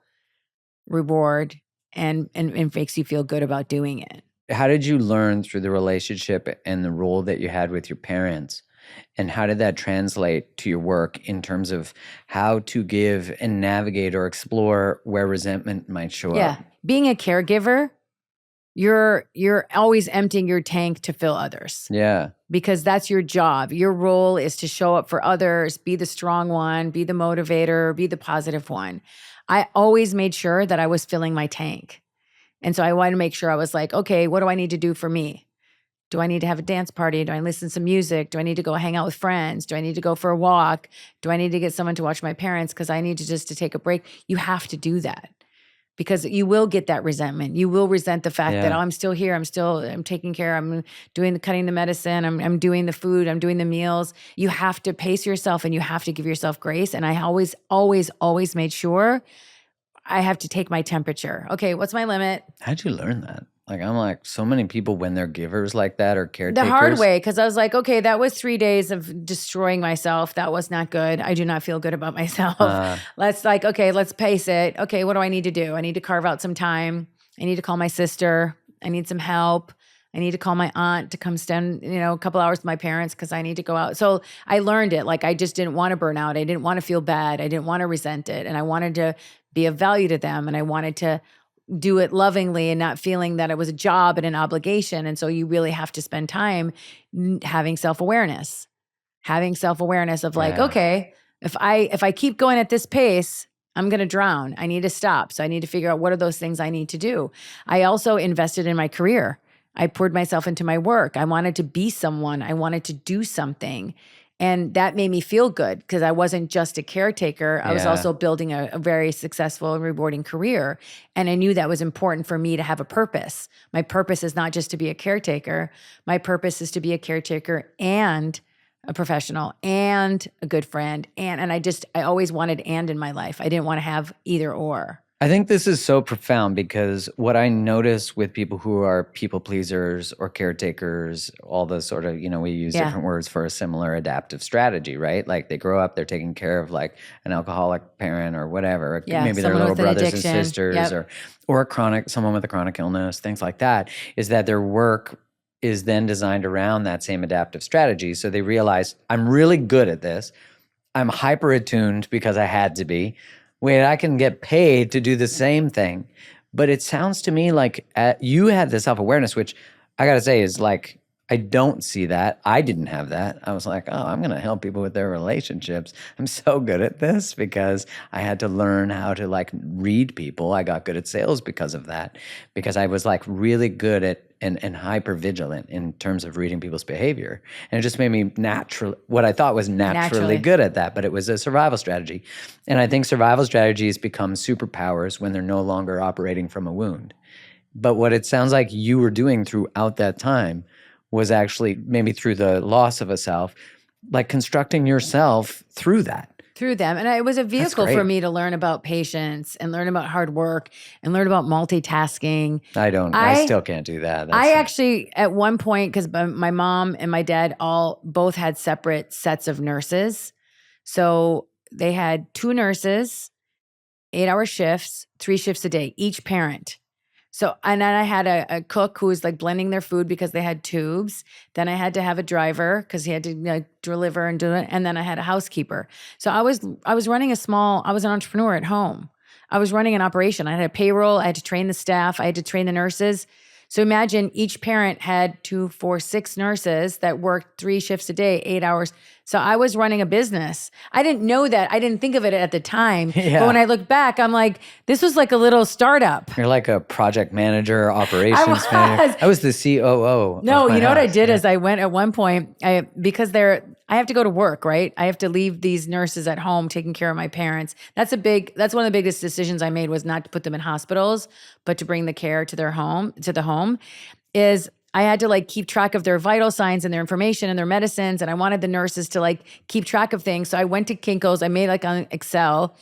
reward and makes you feel good about doing it. How did you learn through the relationship and the role that you had with your parents? And how did that translate to your work in terms of how to give and navigate or explore where resentment might show up? Yeah. Being a caregiver, you're always emptying your tank to fill others. Yeah. Because that's your job. Your role is to show up for others, be the strong one, be the motivator, be the positive one. I always made sure that I was filling my tank. And so I wanted to make sure I was like, okay, what do I need to do for me? Do I need to have a dance party? Do I listen to some music? Do I need to go hang out with friends? Do I need to go for a walk? Do I need to get someone to watch my parents because I need to take a break? You have to do that because you will get that resentment. You will resent the fact that I'm still here. I'm taking care. I'm cutting the medicine. I'm doing the food. I'm doing the meals. You have to pace yourself and you have to give yourself grace. And I always, always, always made sure I have to take my temperature. Okay, what's my limit? How'd you learn that? Like, I'm like, so many people, when they're givers like that or caretakers. The hard way, because I was like, okay, that was 3 days of destroying myself. That was not good. I do not feel good about myself. Let's pace it. Okay, what do I need to do? I need to carve out some time. I need to call my sister. I need some help. I need to call my aunt to come spend, a couple hours with my parents because I need to go out. So I learned it. Like, I just didn't want to burn out. I didn't want to feel bad. I didn't want to resent it. And I wanted to be of value to them. And I wanted to do it lovingly and not feeling that it was a job and an obligation. And so you really have to spend time having self-awareness of like, Yeah. okay, if I keep going at this pace, I'm going to drown. I need to stop. So I need to figure out what are those things I need to do. I also invested in my career. I poured myself into my work. I wanted to be someone. I wanted to do something. And that made me feel good because I wasn't just a caretaker. I was also building a very successful and rewarding career. And I knew that was important for me to have a purpose. My purpose is not just to be a caretaker. My purpose is to be a caretaker and a professional and a good friend. And I always wanted and in my life. I didn't want to have either or. I think this is so profound because what I notice with people who are people pleasers or caretakers, all the sort of, we use different words for a similar adaptive strategy, right? Like they grow up, they're taking care of like an alcoholic parent or whatever. Maybe their little brothers and sisters or someone with a chronic illness, things like that, is that their work is then designed around that same adaptive strategy. So they realize, I'm really good at this. I'm hyper attuned because I had to be. Wait, I can get paid to do the same thing. But it sounds to me like you had the self-awareness, which I got to say is like, I don't see that. I didn't have that. I was like, oh, I'm going to help people with their relationships. I'm so good at this because I had to learn how to like read people. I got good at sales because of that, because I was like really good at and hyper vigilant in terms of reading people's behavior. And it just made me what I thought was naturally good at that, but it was a survival strategy. And I think survival strategies become superpowers when they're no longer operating from a wound. But what it sounds like you were doing throughout that time was actually, maybe through the loss of a self, like constructing yourself through that. Through them. And it was a vehicle for me to learn about patience and learn about hard work and learn about multitasking. I still can't do that. Actually, at one point, because my mom and my dad both had separate sets of nurses. So they had 2 nurses, 8-hour shifts, 3 shifts a day, each parent. So, and then I had a cook who was like blending their food because they had tubes. Then I had to have a driver because he had to deliver and do it. And then I had a housekeeper. So I was running I was an entrepreneur at home. I was running an operation. I had a payroll. I had to train the staff. I had to train the nurses. So imagine each parent had 2, 4, 6 nurses that worked 3 shifts a day, 8 hours. So I was running a business. I didn't know that. I didn't think of it at the time. Yeah. But when I look back, I'm like, this was like a little startup. You're like a project manager, operations manager. I was the COO. No, you know what I did is I went at one point, because I have to go to work, right? I have to leave these nurses at home taking care of my parents. That's one of the biggest decisions I made, was not to put them in hospitals, but to bring the care to the home. Is I had to like keep track of their vital signs and their information and their medicines. And I wanted the nurses to like keep track of things. So I went to Kinko's. I made like on Excel,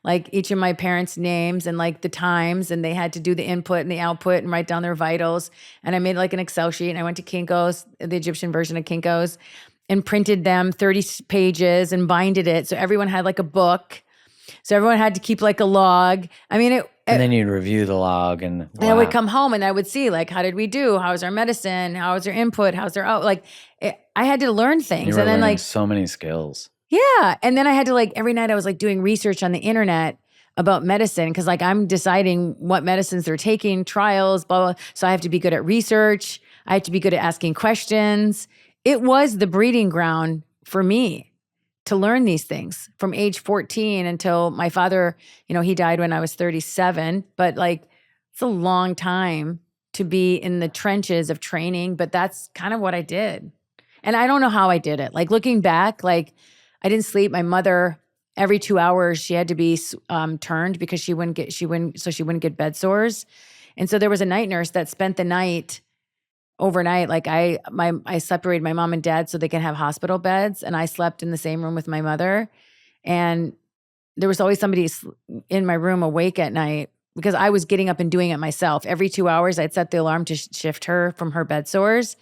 like each of my parents' names and like the times, and they had to do the input and the output and write down their vitals. And I made like an Excel sheet, and I went to Kinko's, the Egyptian version of Kinko's, and printed them 30 pages and binded it. So everyone had like a book. So everyone had to keep like a log. I mean, and then you'd review the log, and I would come home and I would see like, how did we do? How's our medicine? How's our input? How's our out? Like, I had to learn things. You were and then learning like so many skills. Yeah. And then I had to like, every night I was like doing research on the internet about medicine, because like I'm deciding what medicines they're taking, trials, blah, blah. So I have to be good at research. I have to be good at asking questions. It was the breeding ground for me to learn these things from age 14 until my father, he died when I was 37. But like, it's a long time to be in the trenches of training, but that's kind of what I did. And I don't know how I did it. Like looking back, like I didn't sleep. My mother, every 2 hours, she had to be turned because she wouldn't get bed sores. And so there was a night nurse that spent the night overnight. Like I separated my mom and dad so they can have hospital beds, and I slept in the same room with my mother. And there was always somebody in my room awake at night because I was getting up and doing it myself. Every 2 hours, I'd set the alarm to shift her from her bed sores.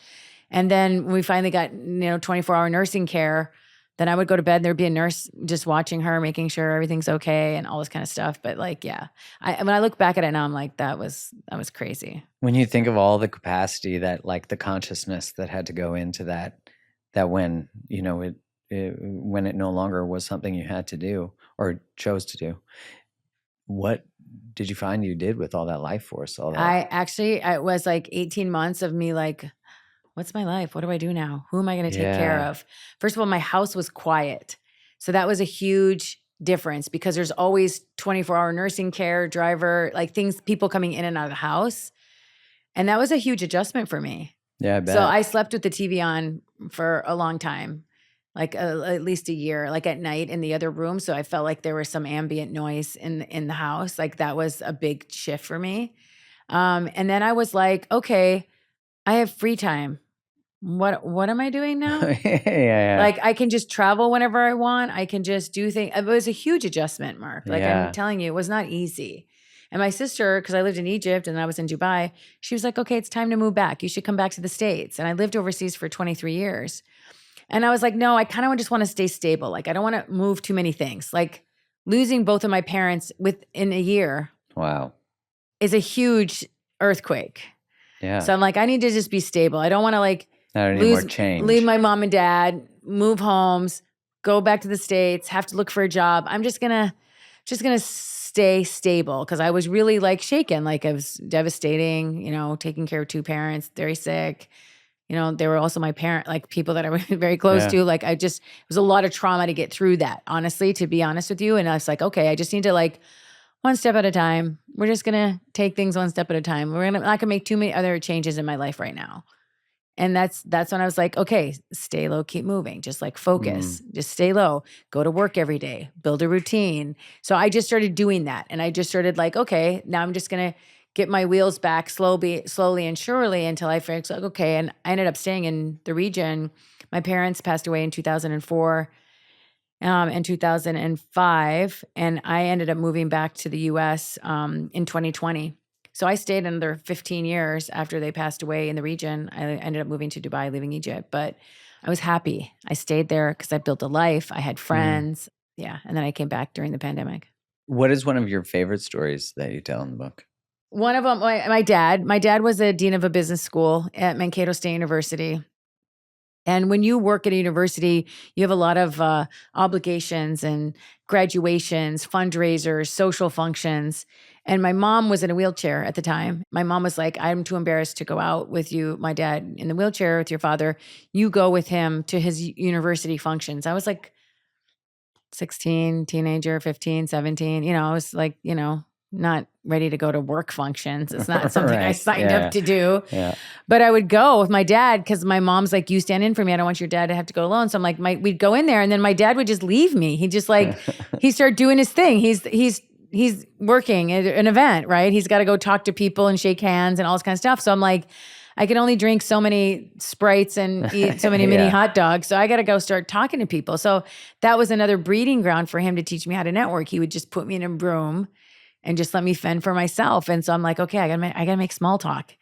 And then when we finally got, 24-hour nursing care, then I would go to bed and there'd be a nurse just watching her, making sure everything's okay and all this kind of stuff. But like, yeah, when I look back at it now, I'm like, that was crazy. When you think of all the capacity that, like, the consciousness that had to go into that when, when it no longer was something you had to do or chose to do, what did you find you did with all that life force? All that? It was like 18 months of me like, what's my life? What do I do now? Who am I going to take care of? First of all, my house was quiet. So that was a huge difference because there's always 24-hour nursing care, driver, like people coming in and out of the house. And that was a huge adjustment for me. Yeah, I bet. So I slept with the TV on for a long time, like at least a year, like at night in the other room. So I felt like there was some ambient noise in the house. Like that was a big shift for me. And then I was like, okay, I have free time. What am I doing now? Yeah. Like I can just travel whenever I want. I can just do things. It was a huge adjustment, Mark. Like I'm telling you, it was not easy. And my sister, because I lived in Egypt and I was in Dubai, she was like, okay, it's time to move back. You should come back to the States. And I lived overseas for 23 years. And I was like, no, I kind of just want to stay stable. Like I don't want to move too many things. Like losing both of my parents within a year. Wow. Is a huge earthquake. Yeah. So I'm like, I need to just be stable. I don't want to like leave my mom and dad, move homes, go back to the States, have to look for a job. I'm just gonna stay stable because I was really like shaken. Like it was devastating, taking care of two parents, very sick. They were also my parent, like people that I was very close to. Like it was a lot of trauma to get through that, honestly, to be honest with you. And I was like, okay, I just need to like one step at a time. We're just gonna take things one step at a time. Not gonna make too many other changes in my life right now. And that's when I was like, okay, stay low, keep moving, just like focus, just stay low, go to work every day, build a routine. So I just started doing that. And I just started like, okay, now I'm just going to get my wheels back slowly and surely until I fix like, okay. And I ended up staying in the region. My parents passed away in 2004 and 2005. And I ended up moving back to the US in 2020. So I stayed another 15 years after they passed away in the region. I ended up moving to Dubai, leaving Egypt, but I was happy. I stayed there because I built a life. I had friends. Yeah. And then I came back during the pandemic. What is one of your favorite stories that you tell in the book? One of them, my dad. My dad was a dean of a business school at Mankato State University. And when you work at a university, you have a lot of obligations and graduations, fundraisers, social functions. And my mom was in a wheelchair at the time. My mom was like, I'm too embarrassed to go out with you, my dad, in the wheelchair with your father. You go with him to his university functions. I was like 16, teenager, 15, 17. I was like, not ready to go to work functions. It's not something I signed up to do. Yeah. But I would go with my dad because my mom's like, you stand in for me. I don't want your dad to have to go alone. So I'm like, we'd go in there and then my dad would just leave me. He just like, he started doing his thing. He's working at an event, right? He's got to go talk to people and shake hands and all this kind of stuff. So I'm like, I can only drink so many Sprites and eat so many mini hot dogs. So I got to go start talking to people. So that was another breeding ground for him to teach me how to network. He would just put me in a room and just let me fend for myself. And so I'm like, okay, I gotta make small talk.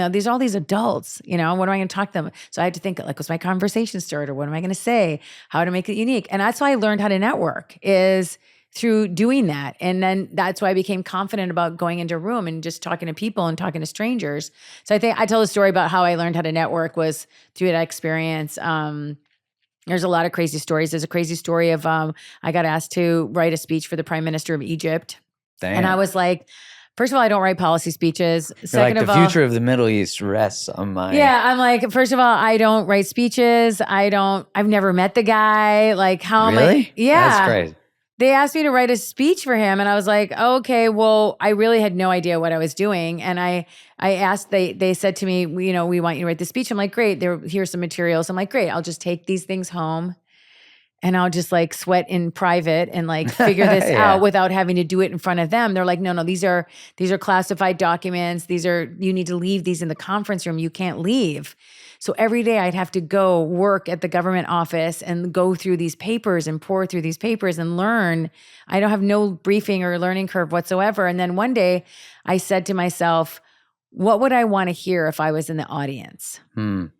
These are all these adults, what am I gonna talk to them? So I had to think like, what's my conversation starter? What am I gonna say? How to make it unique? And that's why I learned how to network is through doing that. And then that's why I became confident about going into a room and just talking to people and talking to strangers. So I think I tell a story about how I learned how to network was through that experience. There's a lot of crazy stories. There's a crazy story of I got asked to write a speech for the Prime Minister of Egypt. Damn. And I was like, first of all, I don't write policy speeches. Second of all, the future of the Middle East rests on my... Yeah, I'm like, first of all, I don't write speeches. I've never met the guy. Like, how am I? Yeah. That's crazy. They asked me to write a speech for him. And I was like, okay, well, I really had no idea what I was doing. And I asked, they said to me, we want you to write the speech. I'm like, great, here's some materials. I'm like, great, I'll just take these things home. And I'll just like sweat in private and like figure this out without having to do it in front of them. They're like, no, these are classified documents. You need to leave these in the conference room. You can't leave. So every day I'd have to go work at the government office and go through these papers and pour through these papers and learn. I don't have no briefing or learning curve whatsoever. And then one day I said to myself, what would I want to hear if I was in the audience? And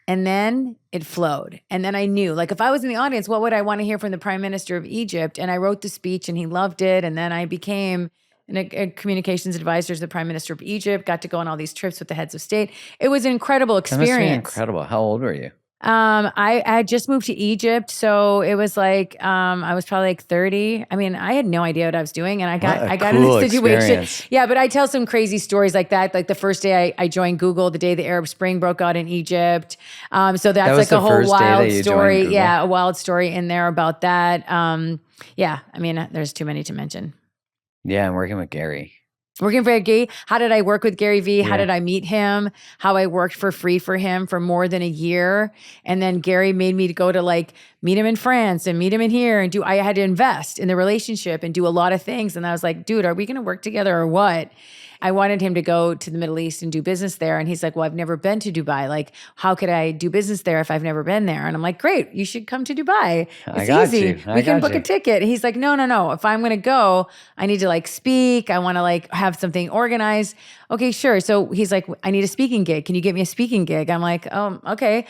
then it flowed. And then I knew, like, if I was in the audience, what would I want to hear from the Prime Minister of Egypt? And I wrote the speech and he loved it. And then I became a communications advisor to the Prime Minister of Egypt, got to go on all these trips with the heads of state. It was an incredible That must experience. be incredible. How old were you? I had just moved to Egypt. So it was like, I was probably like 30. I mean, I had no idea what I was doing. And I got in cool this situation. experience. Yeah, but I tell some crazy stories like that. Like the first day I joined Google, the day the Arab Spring broke out in Egypt. So that's was like the a whole first day that wild you joined story. Google? Yeah, a wild story in there about that. Yeah, I mean, there's too many to mention. Yeah, I'm working with Gary. Working for Gary. How did I work with Gary Vee? How Yeah. did I meet him? How I worked for free for him for more than a year. And then Gary made me to go to like meet him in France and meet him in here and I had to invest in the relationship and do a lot of things. And I was like, dude, are we going to work together or what? I wanted him to go to the Middle East and do business there. And he's like, well, I've never been to Dubai. Like, how could I do business there if I've never been there? And I'm like, great, you should come to Dubai. It's easy. We can book a ticket. And he's like, no. If I'm going to go, I need to like speak. I want to like have something organized. Okay, sure. So he's like, I need a speaking gig. Can you get me a speaking gig? I'm like, oh, okay.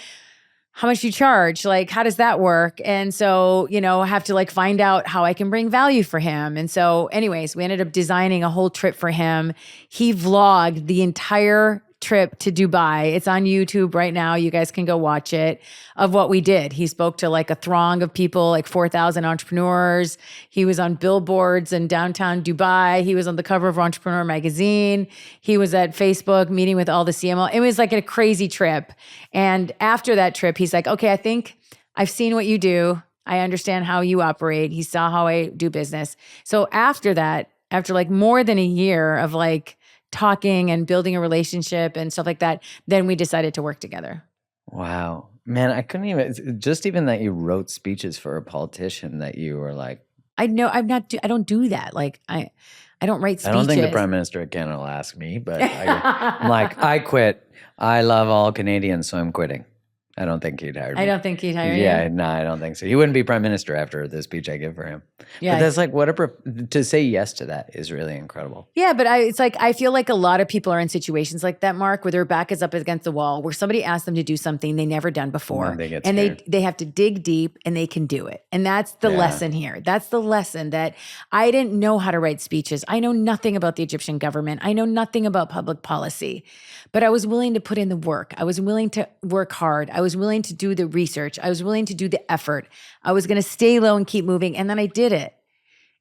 How much do you charge? Like, how does that work? And so, I have to like find out how I can bring value for him. And so anyways, we ended up designing a whole trip for him. He vlogged the entire trip to Dubai. It's on YouTube right now. You guys can go watch it of what we did. He spoke to like a throng of people, like 4,000 entrepreneurs. He was on billboards in downtown Dubai. He was on the cover of Entrepreneur magazine. He was at Facebook meeting with all the CMO. It was like a crazy trip. And after that trip, he's like, okay, I think I've seen what you do. I understand how you operate. He saw how I do business. So after that, after like more than a year of like talking and building a relationship and stuff like that, then we decided to work together. Wow. Man, I couldn't even, just even that you wrote speeches for a politician that you were like, I know I don't do that. Like I don't write speeches. I don't think the Prime Minister of Canada will ask me, but I'm like, I quit. I love all Canadians, so I'm quitting. I don't think he'd hire me. I don't think he'd hire you. Yeah, no, I don't think so. He wouldn't be Prime Minister after the speech I give for him. Yeah. But that's like, to say yes to that is really incredible. Yeah, but it's like, I feel like a lot of people are in situations like that, Mark, where their back is up against the wall, where somebody asked them to do something they never done before. And they get and scared. they have to dig deep and they can do it. And that's the lesson here. That's the lesson that I didn't know how to write speeches. I know nothing about the Egyptian government. I know nothing about public policy, but I was willing to put in the work. I was willing to work hard. I was willing to do the research. I was willing to do the effort. I was going to stay low and keep moving. And then I did it.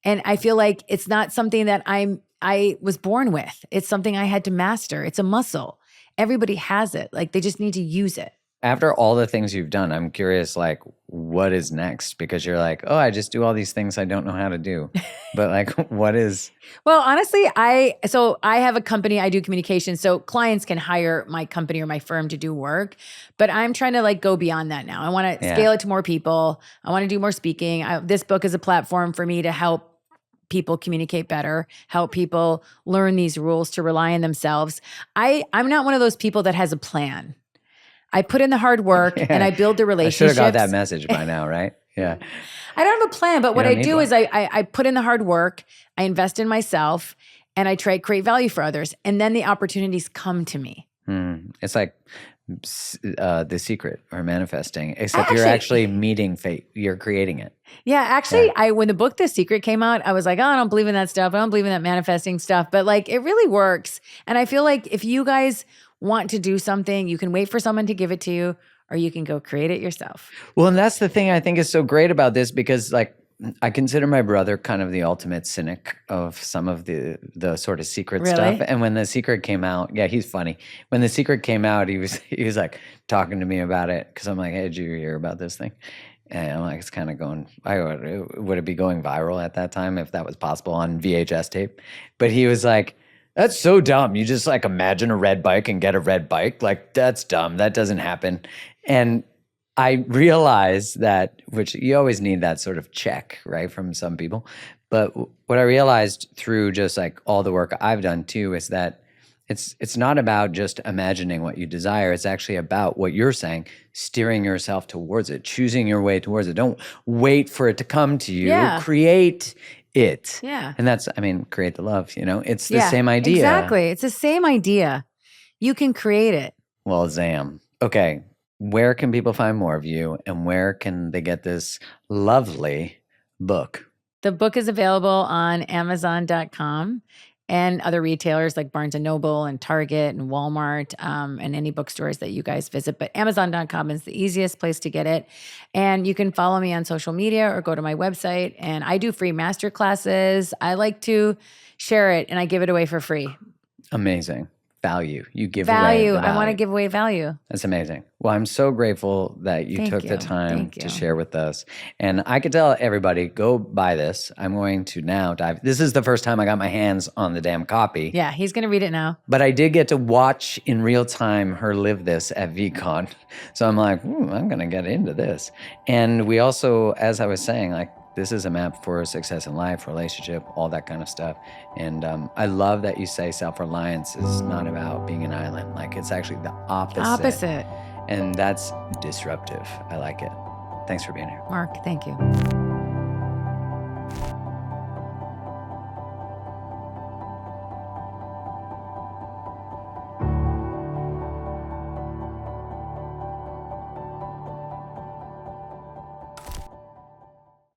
And I feel like it's not something that I was born with. It's something I had to master. It's a muscle. Everybody has it. Like they just need to use it. After all the things you've done, I'm curious, like, what is next? Because you're like, oh, I just do all these things I don't know how to do. But like, what is? Well, honestly, I have a company, I do communications. So clients can hire my company or my firm to do work, but I'm trying to like go beyond that now. I want to scale it to more people. I want to do more speaking. This book is a platform for me to help people communicate better, help people learn these rules to rely on themselves. I'm not one of those people that has a plan. I put in the hard work and I build the relationships. I should have got that message by now, right? Yeah. I don't have a plan, but what I do is one. I put in the hard work, I invest in myself, and I try to create value for others. And then the opportunities come to me. It's like The Secret or manifesting, except you're actually meeting fate. You're creating it. Yeah, actually, when the book The Secret came out, I was like, oh, I don't believe in that stuff. I don't believe in that manifesting stuff. But like, it really works. And I feel like if you guys want to do something, you can wait for someone to give it to you, or you can go create it yourself. Well, and that's the thing I think is so great about this, because like I consider my brother kind of the ultimate cynic of some of the sort of secret stuff. And when The Secret came out, yeah, he's funny. When The Secret came out, he was like talking to me about it, because I'm like, hey, did you hear about this thing? And I'm like, it's kind of going, would it be going viral at that time if that was possible on VHS tape? But he was like, that's so dumb. You just like imagine a red bike and get a red bike. Like, that's dumb. That doesn't happen. And I realized that, which you always need that sort of check, right, from some people. But what I realized through just like all the work I've done too is that It's not about just imagining what you desire. It's actually about what you're saying, steering yourself towards it, choosing your way towards it. Don't wait for it to come to you. Yeah. Create it. Yeah. And that's, I mean, create the love, you know? It's the Yeah, same idea. Exactly. It's the same idea. You can create it. Well, Zam. Okay. Where can people find more of you, and where can they get this lovely book? The book is available on Amazon.com and other retailers like Barnes & Noble and Target and Walmart, and any bookstores that you guys visit. But Amazon.com is the easiest place to get it. And you can follow me on social media or go to my website. And I do free master classes. I like to share it, and I give it away for free. Amazing. Value. You give away Value. the I want to value. give away value. That's amazing. Well, I'm so grateful that you Thank took the you. time Thank to you. share with us. And I could tell everybody, go buy this. I'm going to now dive. This is the first time I got my hands on the damn copy. Yeah, he's going to read it now. But I did get to watch in real time her live this at VCon. So I'm like, I'm going to get into this. And we also, as I was saying, like, this is a map for success in life, relationship, all that kind of stuff. And I love that you say self-reliance is not about being an island. Like, it's actually the opposite. And that's disruptive. I like it. Thanks for being here. Mark, thank you.